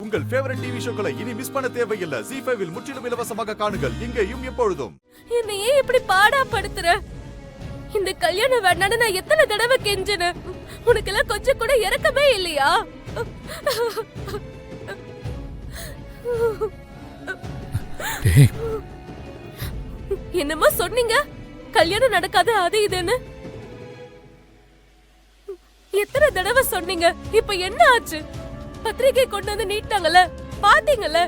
உங்கள் favourite TV ஷோக்களை இனி miss பண்ண தேவையில்லை. ZEE5 இல் முற்றிலும் இலவசமாக காணுங்கள், இங்கேயும் எப்பொழுதும். என்னை ஏன் இப்படி பாடாப்படுத்துற? இந்த கல்யாணம் வேண்டான்னு நான் எத்தனை தடவை கெஞ்சினேன். உனக்கெல்லாம் கொஞ்சம் கூட இறக்கமே இல்லையா? என்னமோ சொன்னீங்க, கல்யாணம் நடக்காது அது இதுன்னு. எத்தனை தடவை சொன்னீங்க? இப்ப என்ன ஆச்சு? பத்திரிகை கொண்டு வந்து நீட்டாங்கல்ல, பாத்தீங்கல்ல?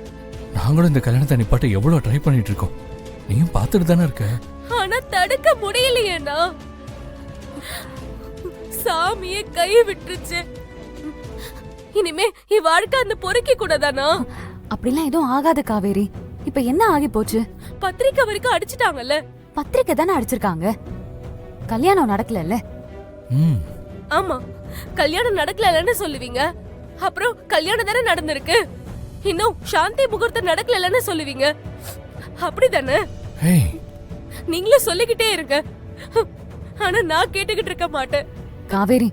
நாங்களும் இந்த கல்யாணத்தை நிப்பாட்ட எவ்வளவு ட்ரை பண்ணிட்டு இருக்கோம். நீயும் பார்த்துட்டு தானே இருக்க. ஆனா தடுக்க முடியலையேண்ணா. சாமியே கை விட்டுருச்சு. இனிமே என் வாழ்க்கை அந்த பொறுக்கி கூடதானா? அப்படிலாம் எதுவும் ஆகாது காவேரி. இப்ப என்ன ஆகி போச்சு? பத்திரிக்கை வரைக்கும் அடிச்சிட்டாங்கல்ல. பத்திரிக்கை தானே அடிச்சிருக்காங்க, கல்யாணம் நடக்கல. ஆமா, கல்யாணம் நடக்கலன்னு சொல்லுவீங்க. அப்புறம் கல்யாணம் தானே நடந்திருக்கு. இன்னும் சாந்தி முகூர்த்தம் நடக்கலன்னு சொல்லுவீங்க. அப்படிதானே? நீங்களும் சொல்லிக்கிட்டே இருங்க. ஆனா நான் கேட்டுக்கிட்டு இருக்க மாட்டேன். காவேரி,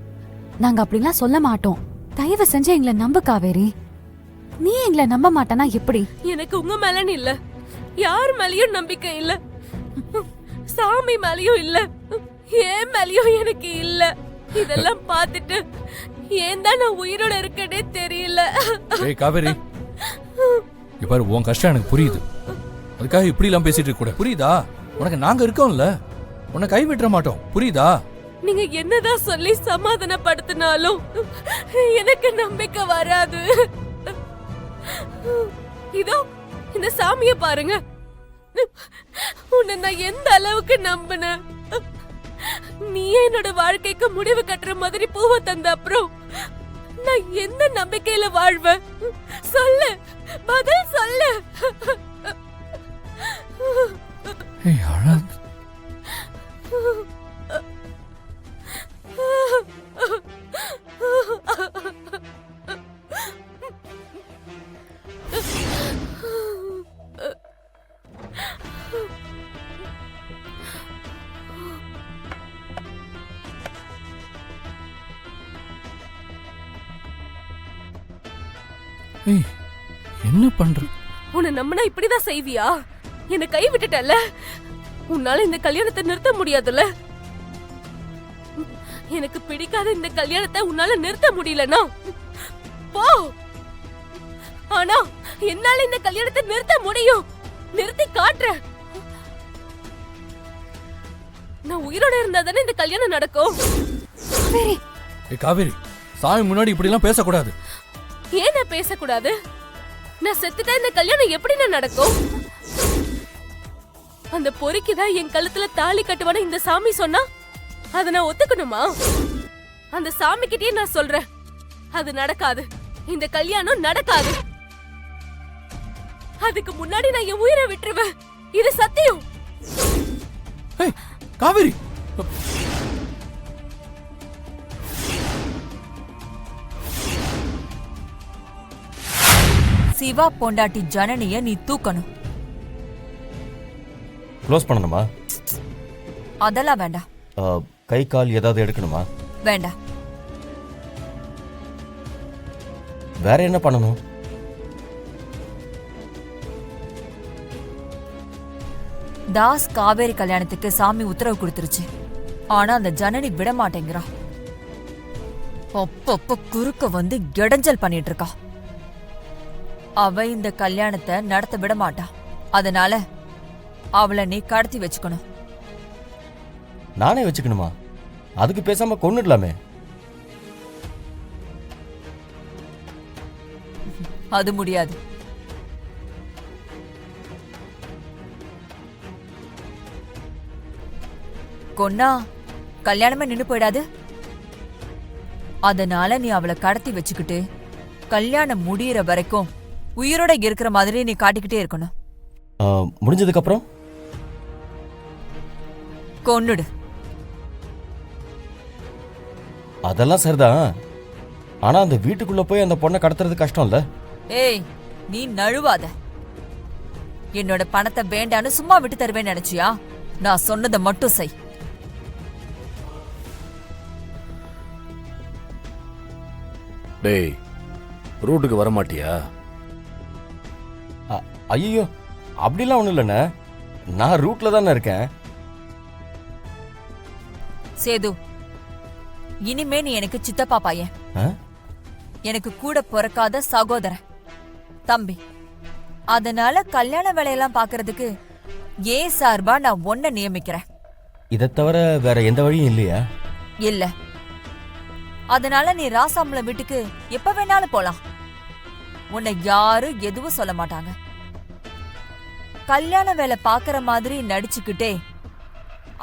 நாங்க அப்படிலாம் சொல்ல மாட்டோம். தயவு செஞ்சு எங்களை நம்ப காவேரி. நீ எங்களை நம்ப மாட்டனா எப்படி? எனக்கு உங்க மேலன்னு இல்ல, யார் மேலயும் நம்பிக்கை இல்ல. சாமி மேலயும் இல்ல, ஏன் மேலயும் எனக்கு இல்ல. இதெல்லாம் பார்த்துட்டு ஏன் தான் நான் உயிரோட இருக்கனே தெரியல. ஏய் காவேரி, இப்பாரு உன் கஷ்டம் எனக்கு புரியுது. அதுக்காக இப்படி எல்லாம் பேசிட்டு இருக்க கூட, புரியுதா? உனக்கு நாங்க இருக்கோம்ல, உன்னை கை விட்டுற மாட்டோம், புரியுதா? நீங்க என்னதான் சொல்லி சமாதானப்படுத்தினாலும் எனக்கு நம்பிக்கை வராது. இதோ இந்த சாமிய பாருங்க. உன்னை நான் எந்த அளவுக்கு நம்பினேன். நீ என்னோட வாழ்க்கைக்கு முடிவு கட்டுற மாதிரி பூவை தந்த அப்புறம் நான் எந்த நம்பிக்கையில வாழ்வேன்? சொல்லு, பதில் சொல்லு. என்ன பண்ற? உன்னை நம்பினா இப்படிதான் செய்வியா? என்னை கை விட்டுட்டல, உன்னால இந்த கல்யாணத்தை நிறுத்த முடியாதுல்ல. எனக்கு பிடிக்காத இந்த கல்யாணத்தை உன்னால நிறுத்த முடியலனா போ. ஆனா என்னால இந்த கல்யாணத்தை நிறுத்த முடியும், நிறுத்தி காட்டுறேன். நான் உயிரோட இருந்தா தானே இந்த கல்யாணம் நடக்கும். காவேரி, சாமி முன்னாடி இப்படி எல்லாம் பேசக்கூடாது. ஏன் நான் பேசக்கூடாது? நான் செத்துட்டா இந்த கல்யாணம் எப்படி நடக்கும்? அந்த பொறுக்கிதான் என் கழுத்துல தாலி கட்டுவான இந்த சாமி சொன்னா அத நான் ஒத்துக்கணுமா? அந்த சாமி கிட்டே நான் சொல்றேன், அது நடக்காது, இந்த கல்யாணம் நடக்காது. அதுக்கு முன்னாடி நான் என் உயிரை விட்டுருவேன், இது சத்தியம். காவேரி, சிவா பொண்டாட்டி ஜனனிய நீ தூக்கணும். க்ளோஸ் பண்ணணுமா? அதெல்லாம் வேண்டாம். கை கால் ஏதாவது எடுக்கணுமா? வேண்டாம். வேற என்ன பண்ணணும்? தாஸ் காவேரி கல்யாணத்துக்கு சாமி உத்தரவு கொடுத்துருச்சு. ஆனா அந்த ஜனனி விட மாட்டேங்கிறா. அப்பப்ப குறுக்க வந்து இடைஞ்சல் பண்ணிட்டு இருக்கா. அவ இந்த கல்யாணத்தை நடத்த விட மாட்டா. அதனால அவளை நீ கடத்தி வச்சுக்கணும். நானே வச்சுக்கணுமா? அதுக்கு பேசாம கொன்னுடலாமே. அது முடியாது. கொன்னா கல்யாணமே நின்னு போயிடாது. அதனால நீ அவளை கடத்தி வச்சுக்கிட்டு கல்யாணம் முடியற வரைக்கும் உயிரோட இருக்கிற மாதிரி நீ காட்டிக்கிட்டே இருக்கணும். முடிஞ்சதுக்கு அப்புறம் கொன்னுடு. அதெல்லாம் சரிதான். ஆனா அந்த வீட்டுக்குள்ள போய் அந்த பொண்ணை கடத்துறது கஷ்டம் இல்ல? ஏய், நீ நழுவாத. என்னோட பணத்தை வேண்டான்னு சும்மா விட்டு தருவேன்னு நினைச்சியா? நான் சொன்னதை மட்டும் செய். டேய், ரூட்டுக்கு வர மாட்டியா? ஐயோ அப்படிலாம் ஒன்றும் இல்லைண்ணே, நான் ரூட்ல தானே இருக்கேன். சேது, இனிமே நீ எனக்கு சித்தப்பா பையன், ஆ? எனக்கு கூட பிறக்காத சகோதரன், தம்பி. அதனால கல்யாண வேலையெல்லாம் பாக்குறதுக்கு ஏன் சார்பா நான் உன்னை நியமிக்கிறேன். இதை தவிர வேற எந்த வழியும் இல்லையா? இல்ல. அதனால நீ ராசாம்பளம் வீட்டுக்கு எப்ப வேணாலும் போலாம். உன்னை யாரும் எதுவும் சொல்ல மாட்டாங்க. கல்யாண வேலை பாக்குற மாதிரி நடிச்சுக்கிட்டே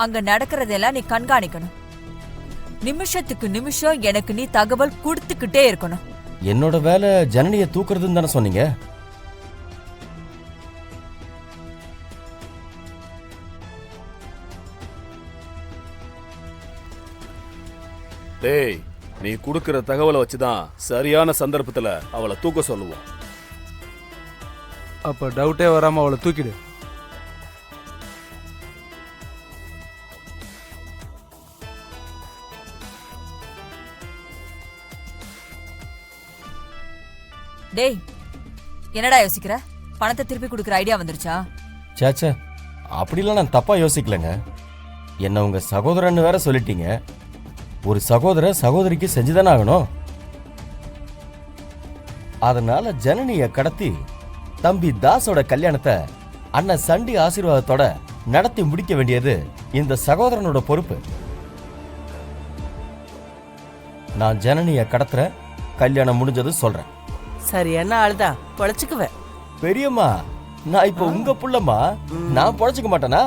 அங்க நடக்கிறதெல்லாம் நீ கண்காணிக்கணும். நிமிஷத்துக்கு நிமிஷம் எனக்கு நீ தகவல் கொடுத்துக்கிட்டே இருக்கணும். என்னோட வேலை ஜனனியை தூக்குறதுன்னு தானே சொன்னீங்க? டேய், நீ குடுக்கிற தகவலை வச்சுதான் சரியான சந்தர்ப்பத்துல அவளை தூக்க சொல்லுவோம். அப்ப டவுட்டே வராம அவளை தூக்கிடு. டேய், என்னடா யோசிக்கிற? பணத்தை திருப்பி கொடுக்குற ஐடியா வந்துருச்சா? சேச்சே, அப்படிலாம் நான் தப்பா யோசிக்கலங்க. என்ன உங்க சகோதரன்னு வேற சொல்லிட்டீங்க. ஒரு சகோதர சகோதரிக்கு செஞ்சுதானே ஆகணும். அதனால ஜனனிய கடத்தி தம்பி தாஸோட கல்யாணத்தை அண்ணன் சண்டி ஆசீர்வாதத்தோட நடத்தி முடிக்க வேண்டியது இந்த சகோதரனோட பொறுப்பு. நான் ஜனனிய கடத்துற, கல்யாணம் முடிஞ்சது சொல்றேன். சரியான ஆளுதான், பொழைச்சுக்குவேன். பெரியம்மா, நான் இப்ப உங்க புள்ளம்மா, நான் பொழைச்சுக்க மாட்டேனா?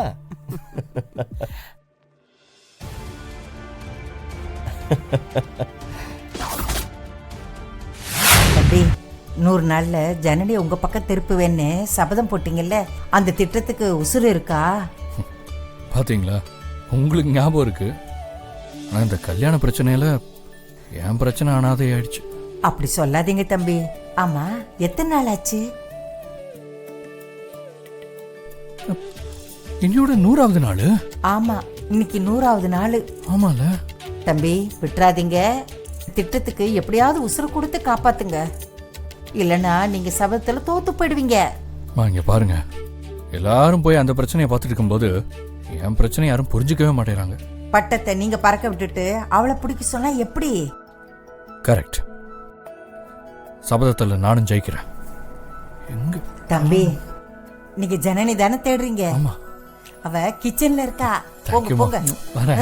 தம்பி, 100 நாள்ல ஜனனி உங்க பக்கம் திருப்புவேன்னு சபதம் போட்டீங்கல்ல, அந்த திட்டத்துக்கு உசுறு இருக்கா? பாத்தீங்களா, உங்களுக்கு ஞாபகம் இருக்கு. ஆனா இந்த கல்யாண பிரச்சனையில என் பிரச்சனை அனாதை ஆயிடுச்சு. அப்படி சொல்லாதீங்க தம்பி. ஆமா, எத்தனை நாள் ஆச்சு? என்னோட 100வது நாள். ஆமா, இன்னைக்கு 100வது நாள். ஆமால தம்பி, விட்டுறாதீங்க. திட்டத்துக்கு எப்படியாவது உசுறு கொடுத்து காப்பாத்துங்க. இல்லனா நீங்க சபதத்துல தோத்து போயிடுவீங்க. இங்க பாருங்க, எல்லாரும் போய் அந்த பிரச்சனையை பார்த்துட்டு இருக்கும்போது என் பிரச்சனை யாரும் புரிஞ்சுக்கவே மாட்டேறாங்க. பட்டத்தை நீங்க பறக்க விட்டுட்டு அவளை பிடிக்க சொன்னா எப்படி? கரெக்ட். சபதத்தில் நானும் ஜெயிக்கிறேன். எங்க தம்பி, நீங்க ஜனனி தானே தேடுறீங்க? ஆமா. அவ கிச்சன்ல இருக்கா. போங்க தேங்க்யூ. போங்க. வரேன்.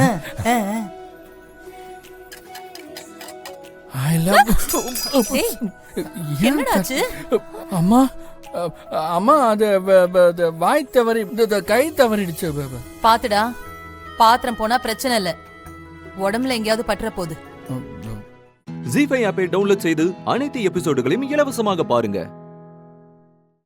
ஆ. I love. டேய், என்னடாச்சு? அம்மா, அம்மா, அது வாய் தவறி, கை தவறிடுச்சு. பாத்துடா, பாத்திரம் போனா பிரச்சனை இல்ல, உடம்புல எங்கேயாவது பற்ற போகுது. ஜீ5 ஆப்பை டவுன்லோட் செய்து அனைத்து எபிசோடுகளையும் இலவசமாக பாருங்க.